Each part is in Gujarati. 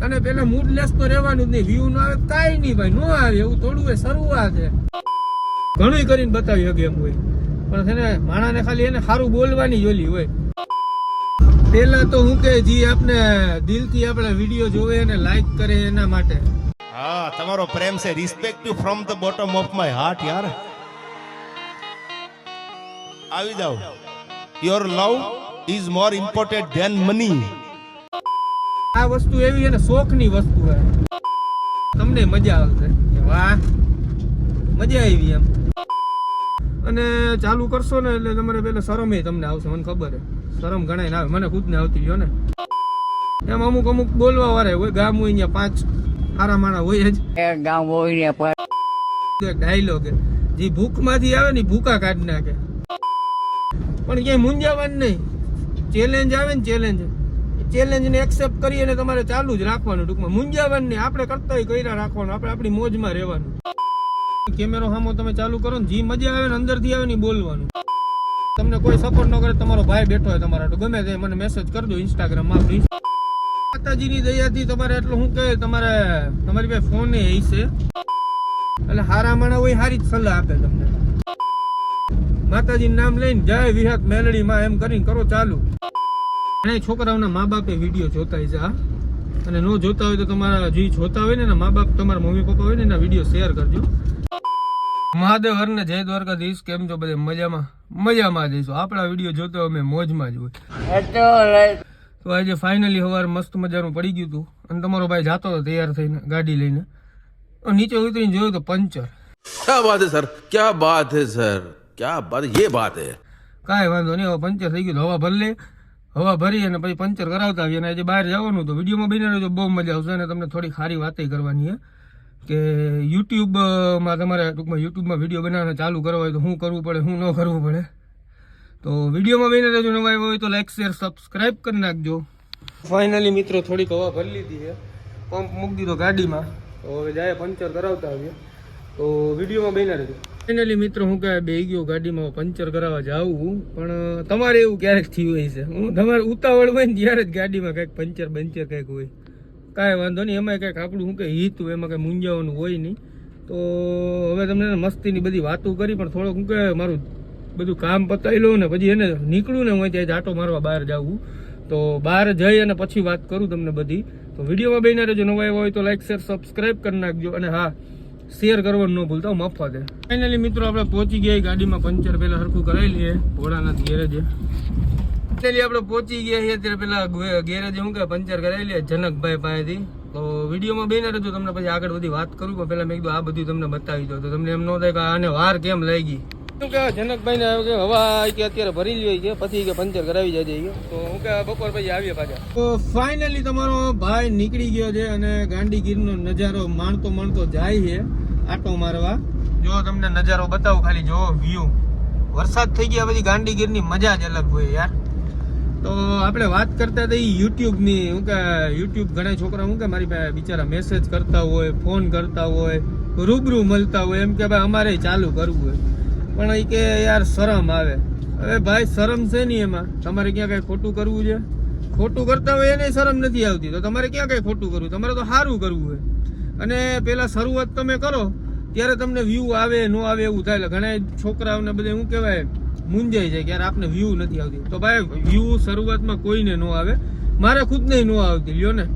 અને પેલા મૂડલેસ તો રહેવાનું જ નહીં. વ્યૂ ન આવે કાંઈ નહીં ભાઈ, ન આવે એવું થોડું હોય. શરૂઆત છે, ઘણું કરીને બતાવી શકે એમ હોય, પણ છે ને માણાને ખાલી એને સારું બોલવાની જ ઓલી હોય. પેલા તો હું કે જે આપણે દિલથી આપણા વિડીયો જોવે અને લાઈક કરે એના માટે. હા, તમારો પ્રેમ છે. Respect you from the bottom of my heart યાર. આવી જાઓ. Your love is more important than money. આ વસ્તુ એવી છે ને, શોખની વસ્તુ છે. તમને મજા આવશે, વાહ મજા આવી એમ. અને ચાલુ કરશો ને એટલે તમારે પેલા શરમ તમને આવશે, મને ખબર છે. શરમ ઘણાય ના આવે, મને ખુદ ને આવતી ગયો ને. એમ અમુક બોલવા વાળા હોય, ગામ હોય અહીંયા 5 સારા માણા હોય જ. ગામ હોય ડાયલોગ જે ભૂખમાંથી આવે ને ભૂકા કાઢી નાખે. પણ ક્યાંય મૂંઝાવાનું નહીં. ચેલેન્જ આવે ને, ચેલેન્જને એક્સેપ્ટ કરી અને તમારે ચાલુ જ રાખવાનું. ટૂંકમાં મૂંઝાવાનું નહીં. આપણે કરતા હોય કર્યા રાખવાનું, આપણે આપણી મોજમાં રહેવાનું. કેમેરો સામો તમે ચાલુ કરો ને, જે મજા આવે ને અંદરથી આવે ને બોલવાનું. તમને કોઈ સપોર્ટ ન કરે, તમારો ભાઈ બેઠો હોય તમારા તો ગમે તે મને મેસેજ કરજો ઇન્સ્ટાગ્રામમાં. માતાજીની દયાથી તમારે એટલું શું કહે, તમારે તમારી પાસે ફોન એ છે એટલે હારા માણા હોય હારી જ સલાહ આપે તમને. માતાજીનું નામ લઈને જય વિહત મેલડીમાં એમ કરીને કરો ચાલુ. અને છોકરાઓના મા બાપે વિડીયો જોતા છે આ, અને ન જોતા હોય તો તમારા જે જોતા હોય ને મા બાપ, તમારા મમ્મી પપ્પા હોય ને એના વિડીયો શેર કરજો. મહાદેવ હરને જય દ્વારકાધીશ. કેમ છો બધે? મજામાં જઈશું. આપણા વિડીયો જોતો અમે મોજમાં જ હોય. તો આજે ફાઇનલી સવાર મસ્ત મજાનું પડી ગયું હતું અને તમારો ભાઈ જાતો હતો તૈયાર થઈને ગાડી લઈને. નીચે ઉતરીને જોયું તો પંચર. क्या बात है सर, क्या बात है सर, क्या बात, ये बात है. કાંઈ વાંધો નહીં, હવે પંચર થઈ ગયું. હવા ભરી લે, હવા ભરી અને પછી પંચર કરાવતા આવીએ. અને આજે બહાર જવાનું તો વિડીયોમાં બની રહ્યો તો બહુ મજા આવશે. અને તમને થોડી સારી વાતે કરવાની છે કે યુટ્યુબમાં તમારે ટૂંકમાં યુટ્યુબમાં વિડીયો બનાવવાને ચાલુ કરવા હોય તો શું કરવું પડે, શું ન કરવું પડે. તો વિડીયોમાં બની રહેજો. નવા આવ્યો હોય તો લાઈક શેર સબસ્ક્રાઈબ કરી નાખજો. ફાઇનલી મિત્રો થોડીક હવા ભરી લીધી છે, પંપ મૂકી દીધો ગાડીમાં. તો હવે જાય પંચર કરાવતા આવીએ. તો વિડીયોમાં બની રહેજો. ફાઇનલી મિત્રો હું કહે બે ગયો ગાડીમાં પંચર કરાવવા જાઉં, પણ તમારે એવું ક્યારેક થયું હોય છે, હું તમારે ઉતાવળ હોય ને ત્યારે જ ગાડીમાં કંઈક પંચર કંઈક હોય. કાંઈ વાંધો નહીં, એમાં કંઈક આપણું શું કંઈ હિત હોય, એમાં કંઈ મૂંઝાવાનું હોય નહીં. તો હવે તમને મસ્તીની બધી વાતો કરી, પણ થોડોક શું કહે મારું બધું કામ પતાવી લઉં ને પછી એને નીકળું ને હું ત્યાં આટો મારવા બહાર જાઉં. તો બહાર જઈ અને પછી વાત કરું તમને બધી. તો વિડીયોમાં બની રહેજો. નવા આવ્યા હોય તો લાઈક શેર સબસ્ક્રાઈબ કરી નાખજો. અને હા, શેર કરવાનું ન ભૂલતા, મફત છે. ફાઇનલી મિત્રો આપણે પહોંચી ગયા ગાડીમાં. પંચર પહેલાં સરખું કરાવી લઈએ ભોળાનાથ ગેરેજે. ફાઇનલી આપણે પહોંચી ગયા છીએ અત્યારે. પેલા ગેરેજે શું કે પંચર કરાવી લઈએ જનકભાઈ પાસેથી. તો વિડીયોમાં બની રહેજો. તમને પછી આગળ બધી વાત કરું, પણ પહેલાં મેં કીધું આ બધું તમને બતાવી દો તો તમને એમ ન થાય કે આને વાર કેમ લાગી. શું કે જનકભાઈને આવ્યો કે હવા કે અત્યારે ભરી જ હોય છે, પછી કે પંચર કરાવી જાય. તો હું કે બપોર પછી આવીએ પાછા. તો ફાઇનલી તમારો ભાઈ નીકળી ગયો છે અને ગાંડીગીરનો નજારો માણતો જાય છે આટો મારવા. જો તમને નજારો બતાવું, ખાલી જો વ્યૂ. વરસાદ થઈ ગયા પછી ગાંડીગીરની મજા જ અલગ હોય યાર. તો આપણે વાત કરતા હતા યુટ્યુબની. હું કે યુટ્યુબ ઘણા છોકરા હું કે મારી પાસે બિચારા મેસેજ કરતા હોય, ફોન કરતા હોય, રૂબરૂ મળતા હોય, એમ કે ભાઈ અમારે ચાલુ કરવું હોય. પણ એ કે યાર શરમ આવે. હવે ભાઈ શરમ છે નહીં એમાં. તમારે ક્યાં કંઈ ખોટું કરવું છે, ખોટું કરતા હોય એને શરમ નથી આવતી, તો તમારે ક્યાં કંઈ ખોટું કરવું, તમારે તો સારું કરવું હોય. અને પેલા શરૂઆત તમે કરો ત્યારે તમને વ્યૂ આવે ન આવે એવું થાય. એટલે ઘણા છોકરાઓને બધે શું કહેવાય મૂંઝાઈ જાય કે યાર આપને વ્યૂ નથી આવતી. તો ભાઈ વ્યૂ શરૂઆતમાં કોઈને ન આવે, મારે ખુદને ન આવતી લ્યો ને.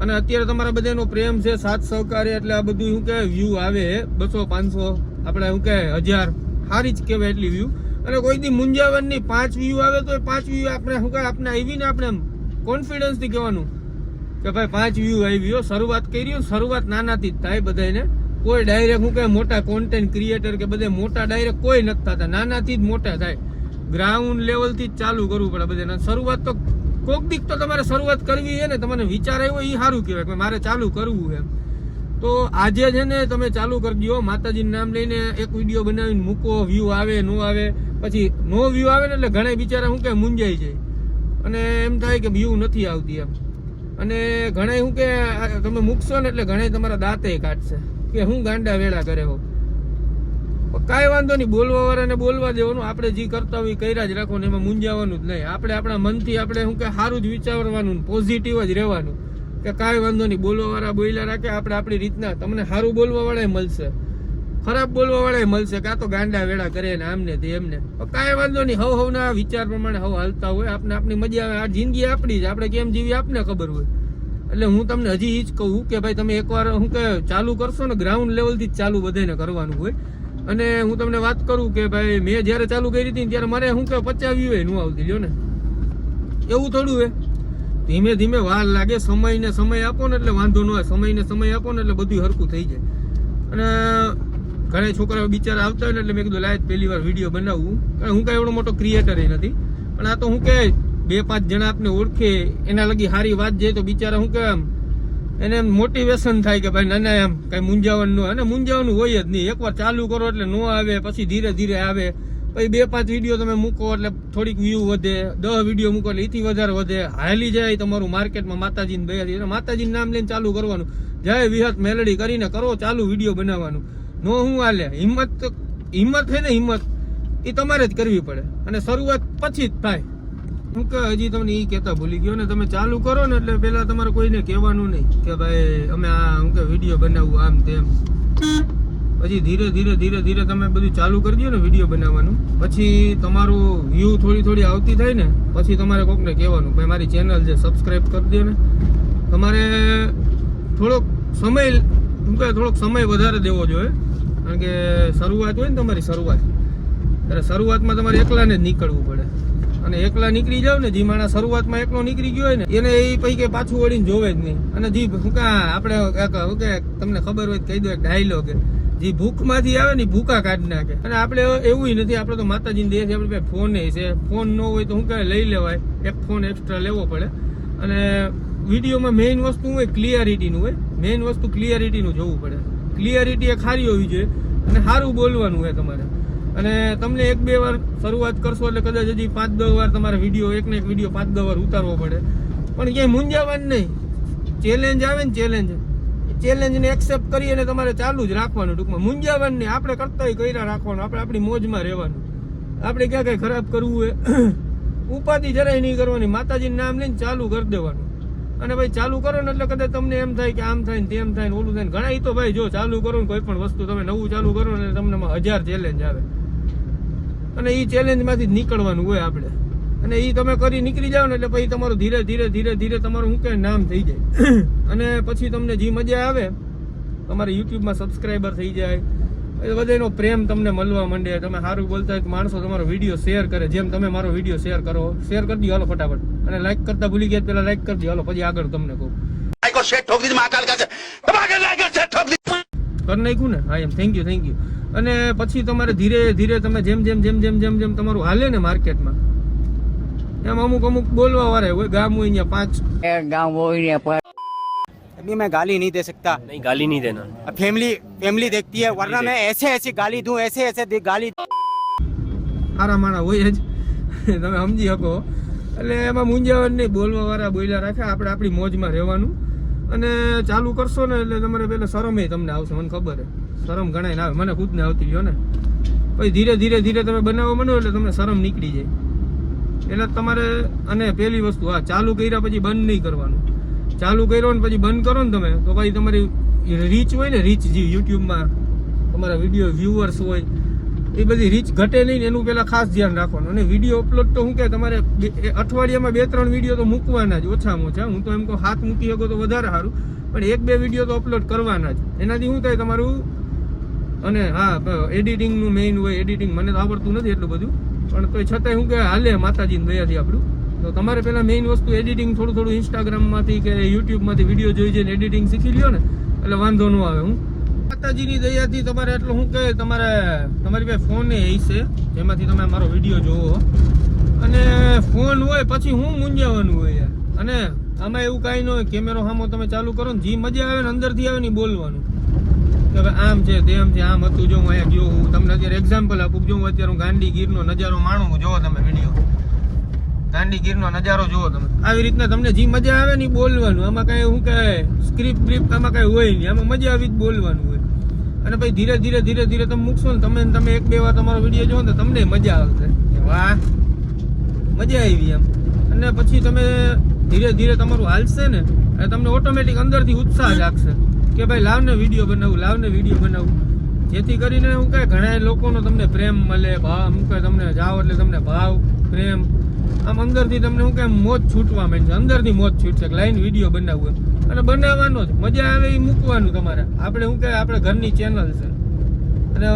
અને અત્યારે તમારા બધાનો પ્રેમ છે, સાથ સહકારી, એટલે આ બધું શું કહેવાય વ્યૂ આવે 200 500 આપણે શું કહેવાય 1000 સારી જ કહેવાય એટલી વ્યૂ. અને કોઈ દી મૂંઝાવાનું નહીં. 5 વ્યૂ આવે તો 5 વ્યૂ આપણે શું કહેવાય આપણે આવીને આપણે એમ કોન્ફિડન્સથી કહેવાનું કે ભાઈ 5 વ્યૂ આવી. શરૂઆત કરી, શરૂઆત નાનાથી જ થાય બધાને. કોઈ ડાયરેક્ટ શું કહે મોટા કોન્ટેન્ટ ક્રિએટર કે બધે મોટા ડાયરેક્ટ કોઈ નથી થતા, નાનાથી જ મોટા થાય. ગ્રાઉન્ડ લેવલથી જ ચાલુ કરવું પડે બધાને. શરૂઆત તો કોક દીક તો તમારે શરૂઆત કરવી છે ને, તમને વિચાર આવ્યો એ સારું કહેવાય કે મારે ચાલુ કરવું એમ. તો આજે છે ને તમે ચાલુ કરી દો, માતાજીનું નામ લઈને એક વિડીયો બનાવીને મૂકો. વ્યૂ આવે ન આવે, પછી નો વ્યૂ આવે ને એટલે ઘણા બિચારા શું કે મૂંઝાઈ જાય અને એમ થાય કે વ્યૂ નથી આવતી એમ. અને ઘણા શું કે તમે મૂકશો ને એટલે ઘણા તમારા દાંતે કાઢશે કે હું ગાંડા વેળા કરે હો. કાંઈ વાંધો નહીં, બોલવા વાળાને બોલવા દેવાનું. આપણે જે કરતા હોય કર્યા જ રાખવાનું, એમાં મૂંઝાવાનું જ નહીં. આપણે આપણા મનથી આપણે શું કે સારું જ વિચારવાનું, પોઝિટિવ જ રહેવાનું. કે કાંઈ વાંધો નહીં, બોલવાવાળા બોલ્યા રાખે, આપણે આપણી રીતના. તમને સારું બોલવાવાળા મળશે, ખરાબ બોલવાવાળા મળશે, કાં તો ગાંડા વેડા કરે ને આમને તે એમને. કાંઈ વાંધો નહીં, હવના વિચાર પ્રમાણે હવ હાલતા હોય, આપણે આપણી મજા આવે. આ જિંદગી આપણી જ, આપણે કેમ જીવી આપને ખબર હોય. એટલે હું તમને હજી એ જ કહું કે ભાઈ તમે એકવાર હું કે ચાલુ કરશો ને, ગ્રાઉન્ડ લેવલથી જ ચાલુ બધાને કરવાનું હોય. અને હું તમને વાત કરું કે ભાઈ મેં જ્યારે ચાલુ કરી હતી ત્યારે મારે હું કે 50 વ્યૂ નું આવતી લ્યો ને, એવું થોડું હોય. ધીમે ધીમે વાર લાગે, સમયને સમય આપો ને એટલે વાંધો ન હોય, સમયને સમય આપો ને એટલે બધું હરખું થઈ જાય. અને ઘણા છોકરાઓ બિચારા આવતા હોય ને એટલે મેં કીધું લાય પહેલી વાર વિડીયો બનાવવું. કારણ હું કાંઈ એવડો મોટો ક્રિએટર નથી, પણ આ તો હું કે 2-5 જણા આપને ઓળખે એના લગી સારી વાત જાય તો બિચારા હું કે આમ એને મોટિવેશન થાય કે ભાઈ ના એમ કઈ મૂંઝાવાનું અને મૂંઝાવાનું હોય જ નહીં. એકવાર ચાલુ કરો એટલે ન આવે, પછી ધીરે ધીરે આવે. પછી 2-5 વિડીયો તમે મૂકો એટલે થોડીક વ્યૂ વધે, 10 વિડીયો મૂકો એટલે એથી વધારે વધે, હાલી જાય તમારું માર્કેટમાં માતાજીને દયાથી. માતાજીનું નામ લઈને ચાલુ કરવાનું, જય વિહત મેલડી કરીને કરો ચાલુ વિડીયો બનાવવાનું. નો હું હાલે, હિંમત છે ને, હિંમત એ તમારે જ કરવી પડે. અને શરૂઆત પછી જ થાય. હું કે હજી તમને એ કહેતા ભૂલી ગયો ને, તમે ચાલુ કરો ને એટલે પેલા તમારે કોઈને કહેવાનું નહીં કે ભાઈ અમે આ હું કે વિડીયો બનાવવું આમ તેમ. પછી ધીરે ધીરે ધીરે ધીરે તમે બધું ચાલુ કરી દો ને વિડીયો બનાવવાનું. પછી તમારું વ્યૂ થોડી આવતી થાય ને, પછી તમારે કોકને કહેવાનું ભાઈ મારી ચેનલ છે સબસ્ક્રાઈબ કરી દો ને. તમારે થોડોક સમય વધારે દેવો જોઈએ. કારણ કે શરૂઆત હોય ને તમારી શરૂઆત, ત્યારે શરૂઆતમાં તમારે એકલાને જ નીકળવું પડે. અને એકલા નીકળી જાવ ને, જે માણસ શરૂઆતમાં એકલો નીકળી ગયો હોય ને એને એ પૈકી પાછું વળીને જોવે જ નહીં. અને જે આપણે તમને ખબર હોય કહી દો એક ડાયલોગ, જે ભૂખમાંથી આવે ને ભૂખા કાઢી નાખે. અને આપણે એવું નથી, આપણે તો માતાજીને દે છે, આપણે ફોન છે, ફોન ન હોય તો શું કહે લઈ લેવાય, એક ફોન એક્સ્ટ્રા લેવો પડે. અને વિડીયોમાં મેઇન વસ્તુ હોય ક્લિયરિટીનું હોય, મેઇન વસ્તુ ક્લિયરિટીનું જોવું પડે. ક્લિયરિટી એ સારી હોવી જોઈએ અને સારું બોલવાનું હોય તમારે. અને તમને 1-2 વાર શરૂઆત કરશો એટલે કદાચ હજી 5-10 વાર તમારે વિડીયો એકને એક વિડીયો 5-10 વાર ઉતારવો પડે. પણ ક્યાંય મૂંઝાવાનું નહીં. ચેલેન્જ આવે ને, ચેલેન્જને એક્સેપ્ટ કરી અને તમારે ચાલુ જ રાખવાનું. ટૂંકમાં મૂંઝાવાનું નહીં, આપણે કરતા કર્યા રાખવાનું, આપણે આપણી મોજમાં રહેવાનું. આપણે ક્યાં કઈ ખરાબ કરવું હોય ઉપાધિ જરાય નહીં કરવાની, માતાજીનું નામ લઈને ચાલુ કરી દેવાનું. અને ભાઈ ચાલુ કરો ને એટલે કદાચ તમને એમ થાય કે આમ થાય ને તેમ થાય ને ઓલું થાય ને. ઘણા તો ભાઈ જો ચાલુ કરો ને કોઈ પણ વસ્તુ તમે નવું ચાલુ કરો ને તમને 1000 ચેલેન્જ આવે, અને એ ચેલેન્જમાંથી જ નીકળવાનું હોય આપણે. અને એ તમે કરી નીકળી જાવ ને એટલે પછી તમારું ધીરે ધીરે તમારું શું કે નામ થઈ જાય. અને પછી તમને જે મજા આવે, તમારે યુટ્યુબમાં સબસ્ક્રાઈબર થઈ જાય, બધાનો પ્રેમ તમને મળવા માંડે. તમે સારું બોલતા હોય માણસો તમારો વિડીયો શેર કરે, જેમ તમે મારો વિડીયો શેર કરો, શેર કરી દો હાલો ફટાફટ. અને લાઈક કરતા ભૂલી ગયા પેલા લાઈક કરી દો હાલો, પછી આગળ તમને કહું કરી નાખ્યું ને. હા એમ, થેન્ક યુ. અને પછી તમારે ધીરે ધીરે તમે જેમ તમારું હાલે ને માર્કેટમાં, એમ અમુક બોલવા વાળા હોય, ગામ હોય અહીંયા 5 गाँव वो ही पर अभी मैं गाली नहीं दे सकता, नहीं गाली नहीं देना. अब फैमिली देखती है, वरना मैं ऐसे गाली दूं, ऐसे गाली. સારા માણા હોય જ, તમે સમજી શકો. એટલે એમાં મૂંઝાવાનું નહીં, બોલવા વાળા બોલ્યા રાખે, આપણે આપણી મોજમાં રહેવાનું. અને ચાલુ કરશો ને એટલે તમારે પહેલા શરમે તમને આવશે, મને ખબર છે. શરમ ઘણા ના આવે, મને ખુદને આવતી રહ્યો ને. પછી ધીરે તમે બનાવવા માંડો એટલે તમને શરમ નીકળી જાય. એટલે તમારે, અને પહેલી વસ્તુ હા, ચાલુ કર્યા પછી બંધ નહીં કરવાનું. ચાલુ કર્યો ને પછી બંધ કરો ને તમે તો પછી તમારી રીચ હોય ને, રીચ જે યુટ્યુબમાં તમારા વિડીયો વ્યુઅર્સ હોય એ બધી રીચ ઘટે નહીં, એનું પહેલાં ખાસ ધ્યાન રાખવાનું. અને વિડીયો અપલોડ તો શું કે તમારે અઠવાડિયામાં 2-3 વિડીયો તો મૂકવાના જ, ઓછામાં ઓછા. હું તો એમ કહું 7 મૂકી શકો તો વધારે સારું, પણ 1-2 વિડીયો તો અપલોડ કરવાના જ. એનાથી શું થાય તમારું. અને હા, એડિટિંગનું મેઇન હોય. એડિટિંગ મને તો આવડતું નથી એટલું બધું, પણ તોય છતાંય શું કે હાલે માતાજીની દયાથી આપણું. તો તમારે પહેલાં મેઇન વસ્તુ એડિટિંગ થોડું ઇન્સ્ટાગ્રામમાંથી કે યુટ્યુબમાંથી વિડીયો જોઈ જઈને એડિટિંગ શીખી લ્યો ને એટલે વાંધો ન આવે. હું માતાજીની દયાથી તમારે એટલું શું કહે, તમારી પાસે ફોન એ છે જેમાંથી તમે મારો વિડીયો જોવો. અને ફોન હોય પછી હું મૂંઝાવાનું હોય યાર. અને આમાં એવું કાંઈ ન હોય, કેમેરો સામો તમે ચાલુ કરો ને, જે મજા આવે ને અંદરથી આવે ને બોલવાનું કે ભાઈ આમ છે તેમ છે, આમ હતું. જો હું અહીંયા ગયો, હું તમને અત્યારે એક્ઝામ્પલ આપું. જો હું અત્યારે ગાંડીગીરનો નજારો માણું, જોવો તમે વિડીયો, ગાંડીગીરનો નજારો જોવો તમે. આવી રીતના તમને જે મજા આવે ને બોલવાનું. આમાં કાંઈ શું કહે સ્ક્રિપ્ટ આમાં કાંઈ હોય નહીં, આમાં મજા આવી જ બોલવાનું હોય. અને પછી ધીરે તમે મૂકશો ને, તમે 1-2 વાર તમારો વિડીયો જોવો ને તમને મજા આવશે, વાહ મજા આવી એમ. અને પછી તમે ધીરે તમારું હાલશે ને અને તમને ઓટોમેટિક અંદરથી ઉત્સાહ જાગશે કે ભાઈ લાવને વિડીયો બનાવું, જેથી કરીને હું કહે ઘણા લોકોનો તમને પ્રેમ મળે, ભાવ હું કહે તમને જાઓ એટલે તમને ભાવ પ્રેમ આમ અંદરથી તમને હું કહે મોજ છૂટવા માંડશે, અંદરથી મોજ છૂટશે કે લાઈન વિડીયો બનાવવું અને બનાવવાનો જ મજા આવે એ મૂકવાનું તમારે. આપણે શું કહે આપણે ઘરની ચેનલ છે અને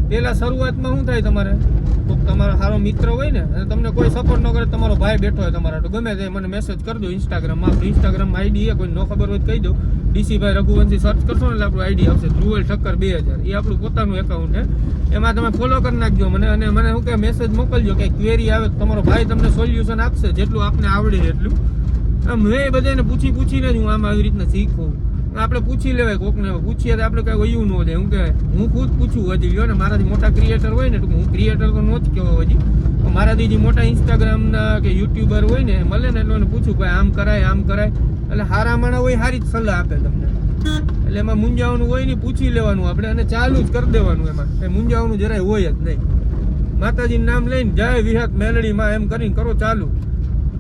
પેલા શરૂઆતમાં શું થાય તમારે તમારો સારો મિત્ર હોય ને અને તમને કોઈ સપોર્ટ ન કરે, તમારો ભાઈ બેઠો હોય તમારા તો ગમે તે મને મેસેજ કરજો ઇન્સ્ટાગ્રામમાં. આપણું ઇન્સ્ટાગ્રામમાં આઈડી કોઈ ન ખબર હોય તો કહી દો, ડીસીભાઈ રઘુવંશી સર્ચ કરશો ને એટલે આપણું આઈડી આવશે ધ્રુવલ ઠક્કર 2000. એ આપણું પોતાનું એકાઉન્ટ છે, એમાં તમે ફોલો કરી નાખજો મને અને મને શું કે મેસેજ મોકલજો કે ક્વેરી આવે તમારો ભાઈ તમને સોલ્યુશન આપશે જેટલું આપને આવડે એટલું. મેં બધાને પૂછીને જ હું આમ આવી રીતના શીખું. આપણે પૂછી લેવાય કોકને, પૂછીએ તો આપણે કઈ વયું ન જાય. હું કે હું ખુદ પૂછું હજી લ્યો ને, મારાથી મોટા ક્રિએટર હોય ને, હું ક્રિએટર તો નો જ કહેવો હજી, મારાથી જે મોટા ઇન્સ્ટાગ્રામના કે યુટ્યુબર હોય ને મળે ને એટલે પૂછું ભાઈ આમ કરાય એટલે હારા માણા હોય સારી જ સલાહ આપે તમને. એટલે એમાં મૂંઝાવાનું હોય નહીં, પૂછી લેવાનું આપણે અને ચાલુ જ કરી દેવાનું. એમાં કઈ મૂંઝાવાનું જરાય હોય જ નહીં. માતાજીનું નામ લઈને જય વિહત મેલડીમાં એમ કરીને કરો ચાલુ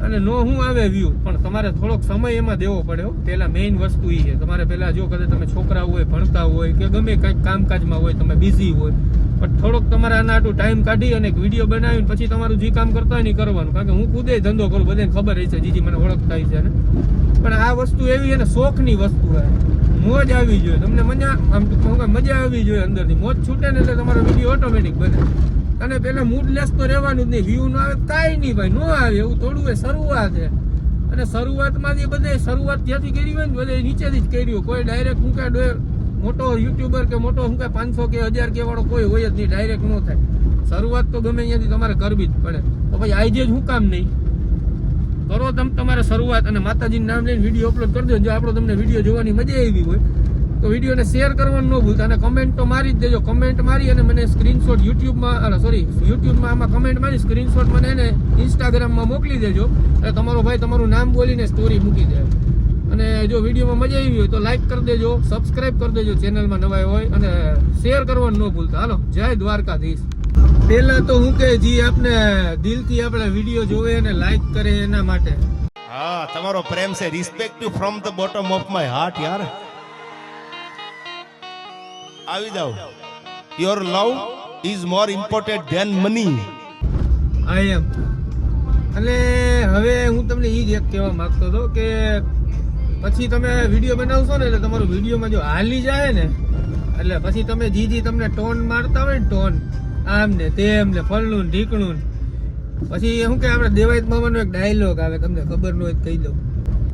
અને નો હું આવે વ્યૂ, પણ તમારે થોડોક સમય એમાં દેવો પડે. પહેલા મેઇન વસ્તુ એ છે તમારે પહેલા જો કદાચ તમે છોકરા હોય ભણતા હોય કે ગમે કંઈક કામકાજમાં હોય તમે બિઝી હોય, પણ થોડોક તમારે આના આટલું ટાઈમ કાઢી અને એક વિડીયો બનાવીને પછી તમારું જે કામ કરતા હોય નહીં કરવાનું. કારણ કે હું ખુદે ધંધો કરું, બધાને ખબર છે, જીજી મને ઓળખતા છે ને. પણ આ વસ્તુ એવી છે ને શોખની વસ્તુ છે, મોજ આવી જોઈએ તમને, મજા આવી જોઈએ અંદરથી. મોજ છૂટે ને એટલે તમારો વિડીયો ઓટોમેટિક બને. અને પેલા મૂડલેસ તો રહેવાનું જ નહીં, વ્યૂ ન આવે કાંઈ નહીં ભાઈ, ન આવે એવું થોડું એ શરૂઆત છે. અને શરૂઆતમાં જે બધે શરૂઆત જ્યાંથી કરી હોય ને બધે નીચેથી જ કર્યું. કોઈ ડાયરેક્ટ હું કે મોટો યુટ્યુબર કે મોટો હું કે 500 કે 1000 કે વાળો કોઈ હોય જ નહીં, ડાયરેક્ટ ન થાય. શરૂઆત તો ગમે અહીંયાથી તમારે કરવી જ પડે. તો ભાઈ આજે જ હું કામ નહીં કરો તમે તમારે શરૂઆત અને માતાજીનું નામ લઈને વિડીયો અપલોડ કરી દો. જો આપણો તમને વિડીયો જોવાની મજા આવી હોય તો વિડીયોને શેર કરવાનું ન ભૂલતા અને કમેન્ટ તો મારી જ દેજો. કમેન્ટ મારી અને મને સ્ક્રીનશોટ યુટ્યુબમાં આમાં કમેન્ટ મારી સ્ક્રીનશોટ મને એને ઇન્સ્ટાગ્રામમાં મોકલી દેજો. એટલે તમારો ભાઈ તમારું નામ બોલીને સ્ટોરી મૂકી દે. અને જો વિડીયોમાં મજા આવી હોય તો લાઈક કરી દેજો, સબસ્ક્રાઈબ કરી દેજો ચેનલમાં નવા હોય અને શેર કરવાનું ન ભૂલતા. હાલો જય દ્વારકાધીશ. પહેલા તો હું કે જે આપણે દિલથી આપણે વિડીયો જોવે અને લાઈક કરે એના માટે. હા, તમારો પ્રેમ છે, respect you from the bottom of my heart યાર. આવી જાઓ. Your love is more important than money. I am. અને હવે હું તમને એ જ એક કહેવા માંગતો હતો કે પછી તમે વિડીયો બનાવશો ને એટલે તમારું વિડીયોમાં જો હાલી જાય ને એટલે પછી તમે જી તમને ટોન મારતા હોય ને ટોન આમ ને તેમ ને ફળનું ને ઢીકણું, પછી શું કે આપણે દેવાયત મામાનો એક ડાયલોગ આવે, તમને ખબર ન હોય તો કહી દઉં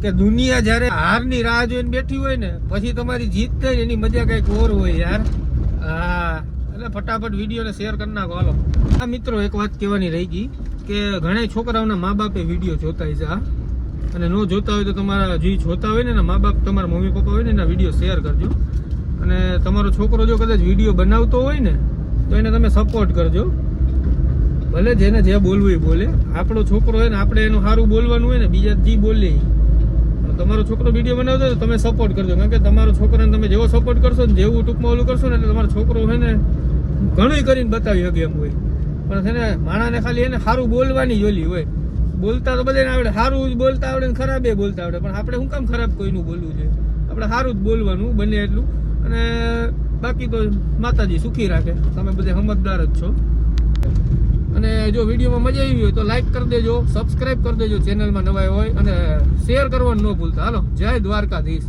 કે દુનિયા જ્યારે હારની રાહ જોઈને બેઠી હોય ને પછી તમારી જીત થાય એની મજા કંઈક ઓર હોય યાર. હા, એટલે ફટાફટ વિડીયોને શેર કરી નાખો. હાલો આ મિત્રો એક વાત કહેવાની રહી ગઈ કે ઘણા છોકરાઓના મા બાપે વિડીયો જોતા હોય છે આ, અને ન જોતા હોય તો તમારા જે જોતા હોય ને મા બાપ તમારા મમ્મી પપ્પા હોય ને એના વિડીયો શેર કરજો. અને તમારો છોકરો જો કદાચ વિડીયો બનાવતો હોય ને તો એને તમે સપોર્ટ કરજો. ભલે જેને જે બોલવું એ બોલે, આપણો છોકરો હોય ને આપણે એનું સારું બોલવાનું હોય ને, બીજા જે બોલે તમારો છોકરો વિડીયો બનાવતો હોય તો તમે સપોર્ટ કરજો. કારણ કે તમારો છોકરાને તમે જેવો સપોર્ટ કરશો ને જેવું ટૂંકમાં ઓલું કરશો ને એટલે તમારો છોકરો હોય ને ઘણું કરીને બતાવી શકે એમ હોય. પણ છે ને માણાને ખાલી એને સારું બોલવાની જ ઓલી હોય, બોલતા તો બધાને આવડે, સારું જ બોલતા આવડે ને ખરાબ એ બોલતા આવડે, પણ આપણે શું કામ ખરાબ કોઈનું બોલવું છે? આપણે સારું જ બોલવાનું બને એટલું. અને બાકી તો માતાજી સુખી રાખે, તમે બધા સમજદાર જ છો. અને જો વિડીયોમાં મજા આવી હોય તો લાઈક કરી દેજો, સબસ્ક્રાઈબ કરી દેજો ચેનલમાં નવા હોય અને શેર કરવાનું ન ભૂલતા. હાલો જય દ્વારકાધીશ.